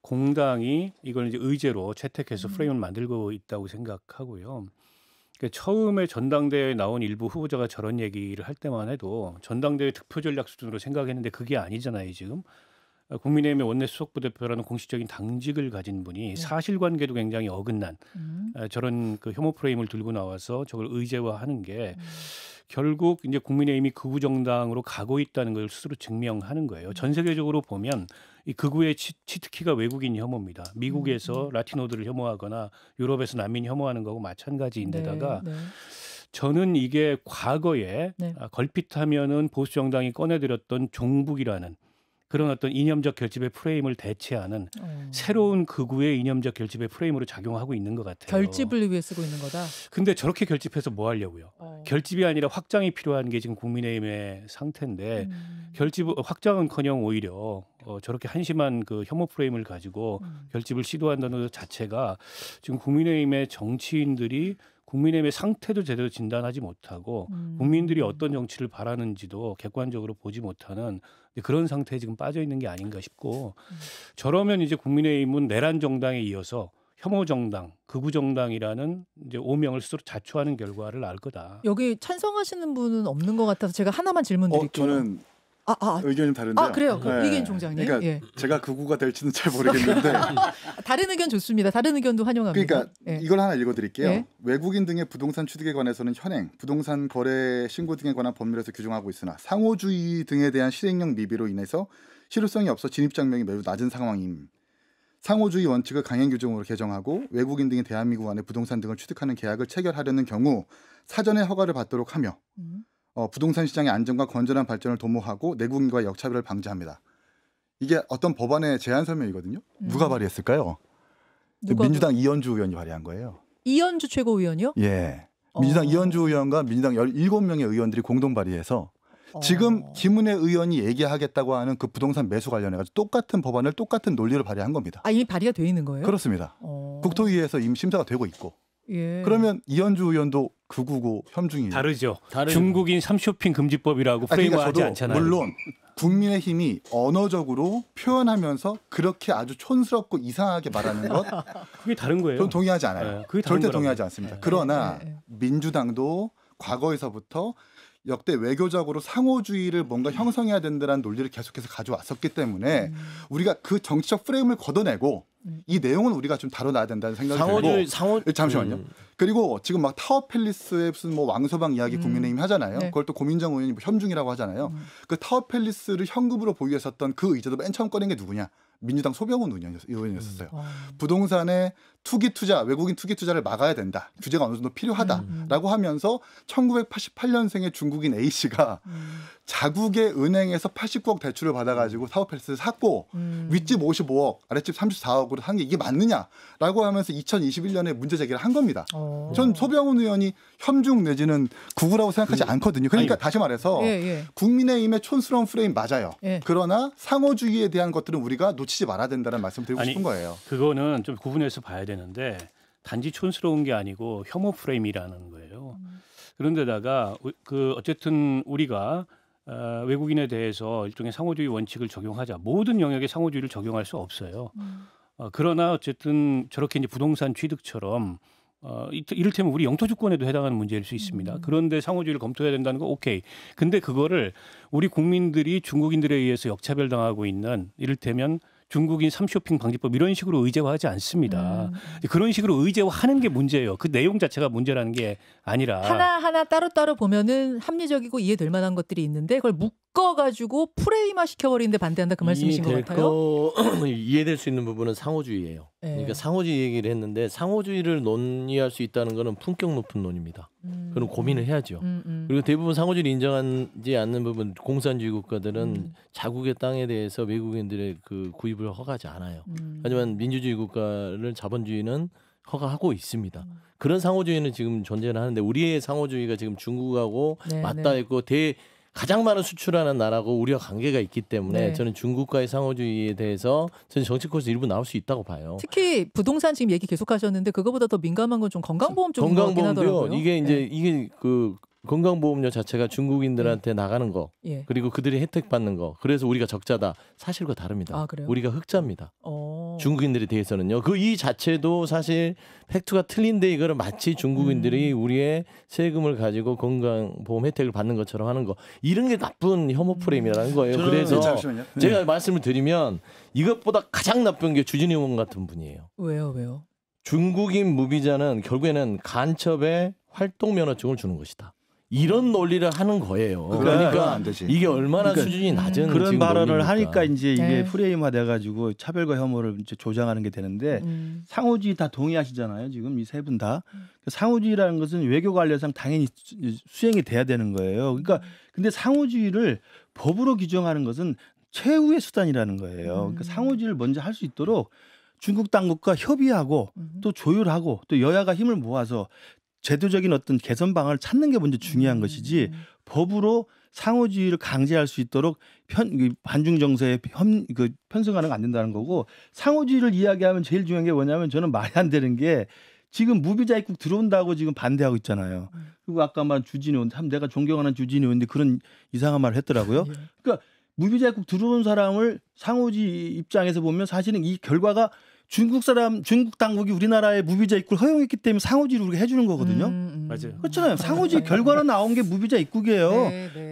공당이 이걸 이제 의제로 채택해서 프레임을 만들고 있다고 생각하고요. 그러니까 처음에 전당대회에 나온 일부 후보자가 저런 얘기를 할 때만 해도 전당대회 득표 전략 수준으로 생각했는데 그게 아니잖아요, 지금. 국민의힘의 원내 수석부대표라는 공식적인 당직을 가진 분이 사실관계도 굉장히 어긋난 저런 그 혐오 프레임을 들고 나와서 저걸 의제화하는 게 결국 이제 국민의힘이 극우 정당으로 가고 있다는 걸 스스로 증명하는 거예요. 전 세계적으로 보면 이 극우의 치트키가 외국인 혐오입니다. 미국에서 라티노들을 혐오하거나 유럽에서 난민 혐오하는 거하고 마찬가지인데다가 네. 저는 이게 과거에 네. 걸핏하면은 보수 정당이 꺼내들였던 종북이라는 그런 어떤 이념적 결집의 프레임을 대체하는 새로운 극우의 이념적 결집의 프레임으로 작용하고 있는 것 같아요. 결집을 위해 쓰고 있는 거다. 근데 저렇게 결집해서 뭐 하려고요? 결집이 아니라 확장이 필요한 게 지금 국민의힘의 상태인데 결집 확장은커녕 오히려 저렇게 한심한 그 혐오 프레임을 가지고 결집을 시도한다는 것 자체가 지금 국민의힘의 정치인들이 국민의힘의 상태도 제대로 진단하지 못하고 국민들이 어떤 정치를 바라는지도 객관적으로 보지 못하는 그런 상태에 지금 빠져 있는 게 아닌가 싶고 저러면 이제 국민의힘은 내란 정당에 이어서 혐오 정당, 극우 정당이라는 이제 오명을 스스로 자초하는 결과를 알 거다. 여기 찬성하시는 분은 없는 것 같아서 제가 하나만 질문 드릴게요. 저는 의견이 다른데요. 그래요. 네. 이계인 총장님. 그러니까 예. 제가 극우가 될지는 잘 모르겠는데 다른 의견 좋습니다. 다른 의견도 환영합니다. 그러니까 예. 이걸 하나 읽어드릴게요. 예. 외국인 등의 부동산 취득에 관해서는 현행, 부동산 거래 신고 등에 관한 법률에서 규정하고 있으나 상호주의 등에 대한 실행력 미비로 인해서 실효성이 없어 진입장벽이 매우 낮은 상황임. 상호주의 원칙을 강행 규정으로 개정하고 외국인 등이 대한민국 안에 부동산 등을 취득하는 계약을 체결하려는 경우 사전에 허가를 받도록 하며 부동산 시장의 안정과 건전한 발전을 도모하고 내국인과의 역차별을 방지합니다. 이게 어떤 법안의 제안 설명이거든요. 누가 발의했을까요? 민주당 이현주 의원이 발의한 거예요. 이현주 최고위원이요? 예. 민주당 이현주 의원과 민주당 17명의 의원들이 공동 발의해서 지금 김은혜 의원이 얘기하겠다고 하는 그 부동산 매수 관련해가지고 똑같은 법안을 똑같은 논리를 발의한 겁니다. 이미 발의가 돼 있는 거예요? 그렇습니다. 국토위에서 이미 심사가 되고 있고 예. 그러면 이현주 의원도 극우고 혐중이에요. 다르죠. 다른 중국인 3쇼핑 금지법이라고 프레임을 하지 않잖아요. 물론 국민의힘이 언어적으로 표현하면서 그렇게 아주 촌스럽고 이상하게 말하는 것 그게 다른 거예요. 저는 동의하지 않아요. 네, 그게 다른 절대 거라고요. 동의하지 않습니다. 그러나 민주당도 과거에서부터 역대 외교적으로 상호주의를 뭔가 형성해야 된다는 논리를 계속해서 가져왔었기 때문에 우리가 그 정치적 프레임을 걷어내고 이 내용은 우리가 좀 다뤄놔야 된다는 생각이 들고 잠시만요. 그리고 지금 막 타워 팰리스의 무슨 뭐 왕서방 이야기 국민의힘이 하잖아요. 네. 그걸 또 고민정 의원이 뭐 혐중이라고 하잖아요. 그 타워 팰리스를 현금으로 보유했었던 그 의제도 맨 처음 꺼낸 게 누구냐? 민주당 소병훈 의원이었어요. 부동산의 투기 투자, 외국인 투기 투자를 막아야 된다. 규제가 어느 정도 필요하다라고 하면서 1988년생의 중국인 A 씨가 자국의 은행에서 89억 대출을 받아가지고 타워팰리스를 샀고 윗집 55억, 아랫집 34억으로 산 게 이게 맞느냐라고 하면서 2021년에 문제 제기를 한 겁니다. 전 소병훈 의원이 혐중 내지는 극우라고 생각하지 않거든요. 그러니까 다시 말해서 국민의힘의 촌스러운 프레임 맞아요. 그러나 상호주의에 대한 것들은 우리가 놓치지 말아야 된다는 말씀 드리고 싶은 거예요. 그거는 좀 구분해서 봐야 되는데 단지 촌스러운 게 아니고 혐오 프레임이라는 거예요. 그런데다가 그 어쨌든 우리가 외국인에 대해서 일종의 상호주의 원칙을 적용하자. 모든 영역에 상호주의를 적용할 수 없어요. 그러나 어쨌든 저렇게 이제 부동산 취득처럼 이를테면 우리 영토 주권에도 해당하는 문제일 수 있습니다. 그런데 상호주의를 검토해야 된다는 거 오케이. 근데 그거를 우리 국민들이 중국인들에 의해서 역차별당하고 있는 이를테면 중국인 3쇼핑 방지법 이런 식으로 의제화하지 않습니다. 그런 식으로 의제화하는 게 문제예요. 그 내용 자체가 문제라는 게 아니라 하나하나 따로따로 보면은 합리적이고 이해될 만한 것들이 있는데 그걸 묶어가지고 프레임화 시켜버리는데 반대한다 그 말씀이신 것 같아요. 이해될 수 있는 부분은 상호주의예요. 네. 그러니까 상호주의 얘기를 했는데 상호주의를 논의할 수 있다는 것은 품격 높은 논의입니다. 그럼 고민을 해야죠. 그리고 대부분 상호주의를 인정하지 않는 부분 공산주의 국가들은 자국의 땅에 대해서 외국인들의 그 구입을 허가하지 않아요. 하지만 민주주의 국가를 자본주의는 허가하고 있습니다. 그런 상호주의는 지금 존재는 하는데 우리의 상호주의가 지금 중국하고 맞닿아 있고 가장 많은 수출하는 나라고 우리와 관계가 있기 때문에 저는 중국과의 상호주의에 대해서 저는 정책 코스 일부 나올 수 있다고 봐요. 특히 부동산 지금 얘기 계속하셨는데 그거보다 더 민감한 건 좀 건강보험 쪽인 것 같긴 하더라고요. 이게 이제 이게 그 건강보험료 자체가 중국인들한테 나가는 거 그리고 그들이 혜택 받는 거 그래서 우리가 적자다 사실과 다릅니다. 아, 그래요? 우리가 흑자입니다. 중국인들에 대해서는요. 그 이 자체도 사실 팩트가 틀린데 이거를 마치 중국인들이 우리의 세금을 가지고 건강보험 혜택을 받는 것처럼 하는 거 이런 게 나쁜 혐오 프레임이라는 거예요. 그래서 제가 말씀을 드리면 이것보다 가장 나쁜 게 주진우 의원 같은 분이에요. 왜요? 중국인 무비자는 결국에는 간첩에 활동면허증을 주는 것이다. 이런 논리를 하는 거예요. 그러니까 안 되지. 이게 얼마나 수준이 낮은 그런 발언을 논리입니까? 하니까 이제 이게 프레임화돼 가지고 차별과 혐오를 이제 조장하는 게 되는데 상호주의 다 동의하시잖아요. 지금 이 세 분 다. 상호주의라는 것은 외교 관례상 당연히 수행이 돼야 되는 거예요. 그러니까 근데 상호주의를 법으로 규정하는 것은 최후의 수단이라는 거예요. 그러니까 상호주의를 먼저 할 수 있도록 중국 당국과 협의하고 또 조율하고 또 여야가 힘을 모아서 제도적인 어떤 개선 방안을 찾는 게 먼저 중요한 것이지 법으로 상호주의를 강제할 수 있도록 반중 정서에 편승하는 건 안 된다는 거고 상호주의를 이야기하면 제일 중요한 게 뭐냐면 저는 말이 안 되는 게 지금 무비자 입국 들어온다고 지금 반대하고 있잖아요. 그리고 아까 말 주진우 의원 참 내가 존경하는 주진우 의원인데 그런 이상한 말을 했더라고요. 그러니까 무비자 입국 들어온 사람을 상호주의 입장에서 보면 사실은 이 결과가 중국 당국이 우리나라에 무비자 입국을 허용했기 때문에 상호주의를 우리가 해주는 거거든요. 맞아요. 그렇잖아요. 상호주의 결과로 나온 게 무비자 입국이에요.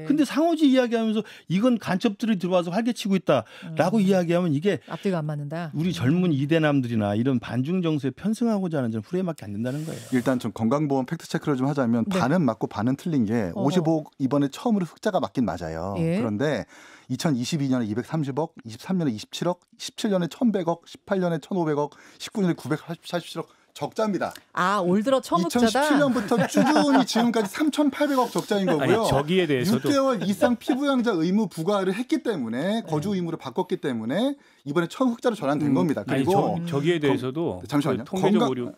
근데 상호주의 이야기하면서 이건 간첩들이 들어와서 활개치고 있다라고 이야기하면 이게 앞뒤가 안 맞는다. 우리 젊은 이대남들이나 이런 반중 정서에 편승하고자 하는 프레임밖에 안 된다는 거예요. 일단 좀 건강보험 팩트 체크를 좀 하자면 반은 맞고 반은 틀린 게 55억 이번에 처음으로 흑자가 맞긴 맞아요. 그런데 2022년에 230억, 23년에 27억, 17년에 1,100억, 18년에 1,500억, 19년에 947억 적자입니다. 아, 올 들어 처음 흑자다. 2017년부터 꾸준히 지금까지 3,800억 적자인 거고요. 아니, 저기에 대해서도 6개월 이상 피부양자 의무 부과를 했기 때문에 거주 의무를 바꿨기 때문에 이번에 처음 흑자로 전환된 겁니다. 그리고 저기에 대해서도 잠시만요. 통계적 오류.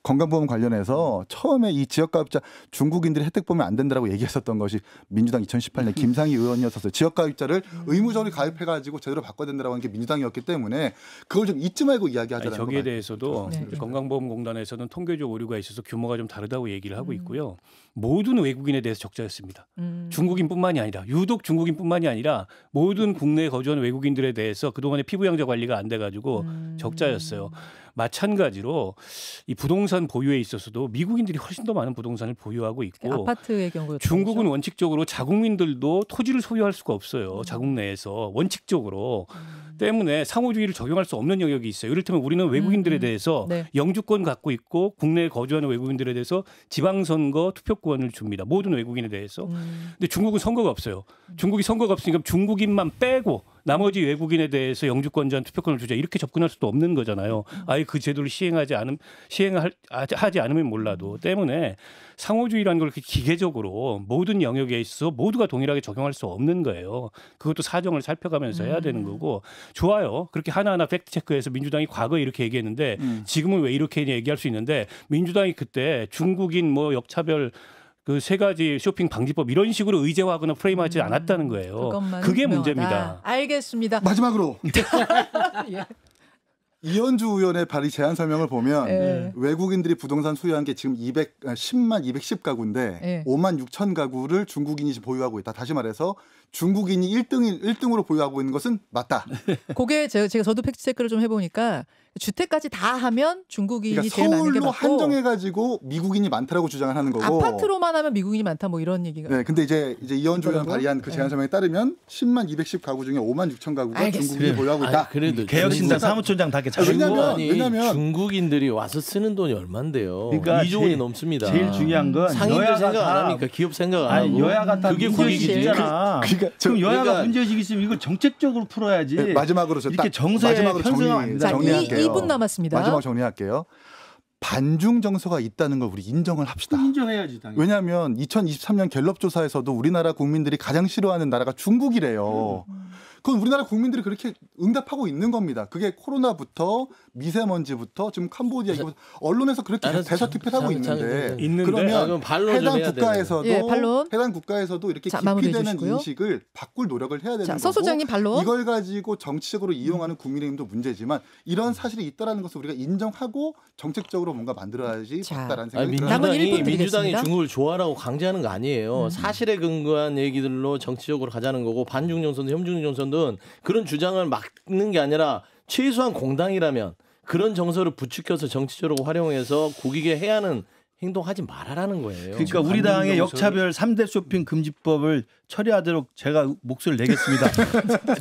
건강보험 관련해서 처음에 이 지역가입자 중국인들이 혜택 보면 안 된다라고 얘기했었던 것이 민주당 2018년 김상희 의원이었었어요. 지역가입자를 의무적으로 가입해가지고 제대로 바꿔야 된다라고 한 게 민주당이었기 때문에 그걸 좀 잊지 말고 이야기하자는 저기에 대해서도 건강보험 국제연구공단에서는 통계적 오류가 있어서 규모가 좀 다르다고 얘기를 하고 있고요. 모든 외국인에 대해서 적자였습니다. 중국인뿐만이 아니라 유독 중국인뿐만이 아니라 모든 국내에 거주하는 외국인들에 대해서 그동안에 피부양자 관리가 안 돼가지고 적자였어요. 마찬가지로 이 부동산 보유에 있어서도 미국인들이 훨씬 더 많은 부동산을 보유하고 있고 아파트의 경우 중국은 원칙적으로 자국민들도 토지를 소유할 수가 없어요. 자국 내에서 원칙적으로 때문에 상호주의를 적용할 수 없는 영역이 있어요. 이를테면 우리는 외국인들에 대해서 네. 영주권 갖고 있고 국내에 거주하는 외국인들에 대해서 지방선거 투표권을 줍니다. 모든 외국인에 대해서. 근데 중국은 선거가 없어요. 중국이 선거가 없으니까 중국인만 빼고 나머지 외국인에 대해서 영주권자 투표권을 주자 이렇게 접근할 수도 없는 거잖아요. 아예 그 제도를 시행하지 않으면 몰라도 때문에 상호주의라는 걸 이렇게 기계적으로 모든 영역에 있어서 모두가 동일하게 적용할 수 없는 거예요. 그것도 사정을 살펴가면서 해야 되는 거고 좋아요. 그렇게 하나하나 팩트 체크해서 민주당이 과거에 이렇게 얘기했는데 지금은 왜 이렇게 얘기할 수 있는데 민주당이 그때 중국인 뭐 역차별 그 세 가지 쇼핑 방지법 이런 식으로 의제화하거나 프레임하지 않았다는 거예요. 그게 분명하다. 문제입니다. 알겠습니다. 마지막으로 예. 이현주 의원의 발의 제안 설명을 보면 예. 외국인들이 부동산 소유한 게 지금 10만 210가구인데 예. 5만 6천 가구를 중국인이 보유하고 있다. 다시 말해서 중국인이 1등으로 보유하고 있는 것은 맞다. 그게 저도 팩트 체크를 좀 해보니까 주택까지 다 하면 중국인이 그러니까 제일 많은 게 서울로 맞고 한정해가지고 미국인이 많다라고 주장을 하는 거고 아파트로만 하면 미국인이 많다 뭐 이런 얘기가. 네, 근데 이제 이현주 의원 발의한 그 제안 설명에 따르면 10만 210 가구 중에 5만 6천 가구가 알겠습니다. 중국인이 보유하고 있다. 그래도 개혁신당 사무총장답게 잘. 왜냐면 중국인들이 와서 쓰는 돈이 얼만데요? 그러니까 2조 원이 넘습니다. 제일 중요한 건 상인들 여야가 생각 안 다- 합니까? 기업 생각 안 아니 하고. 여야가 다 그게 문제의식이잖아. 그럼 여야가 그러니까- 문제의식이 있으면 이거 정책적으로 풀어야지. 네, 마지막으로 저 이렇게 딱 정세에 마지막으로 편승하면 안 자, 된다. 정리할게요. 2분 남았습니다. 마지막 정리할게요. 반중 정서가 있다는 걸 우리 인정을 합시다. 인정해야지 당연히. 왜냐하면 2023년 갤럽 조사에서도 우리나라 국민들이 가장 싫어하는 나라가 중국이래요. 그건 우리나라 국민들이 그렇게 응답하고 있는 겁니다. 그게 코로나부터 미세먼지부터 지금 캄보디아 이거 언론에서 그렇게 대서특필하고 있는데 그러면 그럼 반론 좀 해당 해야 국가에서도 예, 반론. 해당 국가에서도 이렇게 자, 마무리해 깊이 되는 주시고요. 인식을 바꿀 노력을 해야 되는 자, 거고 서 소장님 반론. 이걸 가지고 정치적으로 이용하는 국민의힘도 문제지만 이런 사실이 있다라는 것을 우리가 인정하고 정책적으로 뭔가 만들어야지 자, 맞다라는 아니, 생각이 들어요. 남은 1분 민주당이 드리겠습니다. 중국을 좋아하라고 강제하는 거 아니에요. 사실에 근거한 얘기들로 정치적으로 가자는 거고 반중 정서든 혐중 정서든 그런 주장을 막는 게 아니라 최소한 공당이라면 그런 정서를 부추겨서 정치적으로 활용해서 국익에 해하는 행동하지 말아라는 거예요. 그러니까 우리 당의 역차별 3대 쇼핑 금지법을 처리하도록 제가 목소리를 내겠습니다.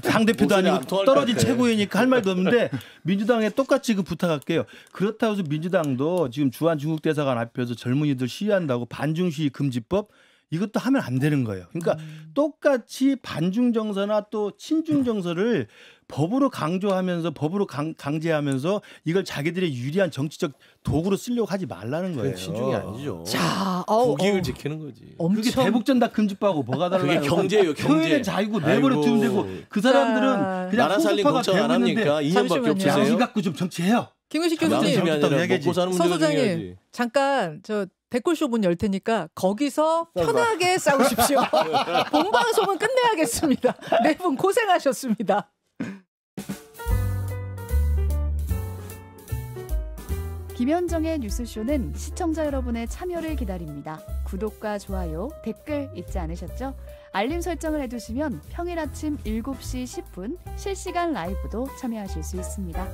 당 대표도 목소리 안 아니고 통할 떨어진 것 같아. 최고위니까 할 말도 없는데 민주당에 똑같이 그 부탁할게요. 그렇다고 해서 민주당도 지금 주한 중국 대사관 앞에서 젊은이들 시위한다고 반중 시위 금지법 이것도 하면 안 되는 거예요. 그러니까 똑같이 반중 정서나 또 친중 정서를 법으로 강조하면서 법으로 강제하면서 이걸 자기들의 유리한 정치적 도구로 쓰려고 하지 말라는 거예요. 그건 친중이 아니죠. 자, 국익을 지키는 거지. 그게 엄청 대북전단 금지법하고 뭐가 달라요? 그게 경제예요, 경제. 표현의 자유고 내버려 두면 되고 그 사람들은 자, 그냥 나라 살림 소수파가 걱정 안 되고 있는데 합니까? 2년밖에 잠시만요. 없으세요? 양심 갖고 좀 정치해요. 김우식 양심이 교수님, 양심부터 아니라 얘기하지. 먹고 사는 서 문제가 소장님 중요하지. 잠깐 저 댓글쇼 문 열 테니까 거기서 편하게 싸우십시오. 본방송은 끝내야겠습니다. 네 분 고생하셨습니다. 김현정의 뉴스쇼는 시청자 여러분의 참여를 기다립니다. 구독과 좋아요, 댓글 잊지 않으셨죠? 알림 설정을 해두시면 평일 아침 7시 10분 실시간 라이브도 참여하실 수 있습니다.